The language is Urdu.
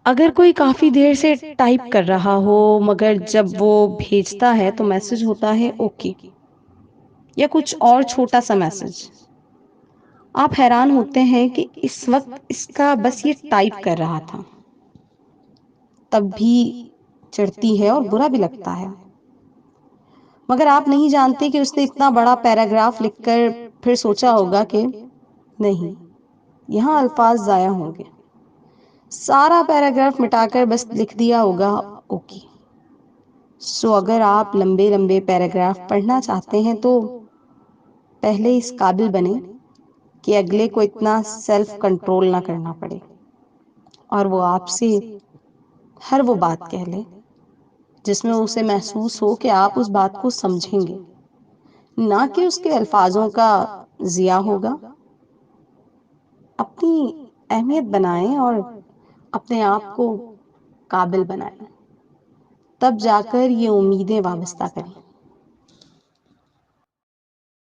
اگر کوئی کافی دیر سے ٹائپ کر رہا ہو مگر جب وہ بھیجتا ہے تو میسج ہوتا ہے اوکے یا کچھ اور چھوٹا سا میسج، آپ حیران ہوتے ہیں کہ اس وقت اس کا بس یہ ٹائپ کر رہا تھا، تب بھی چڑھتی ہے اور برا بھی لگتا ہے، مگر آپ نہیں جانتے کہ اس نے اتنا بڑا پیراگراف لکھ کر پھر سوچا ہوگا کہ نہیں، یہاں الفاظ ضائع ہوں گے، سارا پیراگراف مٹا کر بس لکھ دیا ہوگا اوکے۔ سو اگر آپ لمبے لمبے پیراگراف پڑھنا چاہتے ہیں تو پہلے اس قابل بنے کہ اگلے کو اتنا سیلف کنٹرول نہ کرنا پڑے اور وہ آپ سے ہر وہ بات کہہ لے جس میں اسے محسوس ہو کہ آپ اس بات کو سمجھیں گے، نہ کہ اس کے الفاظوں کا ضیاع ہوگا۔ اپنی اہمیت بنائیں اور اپنے آپ کو قابل بنائیں، تب جا کر یہ امیدیں وابستہ کریں۔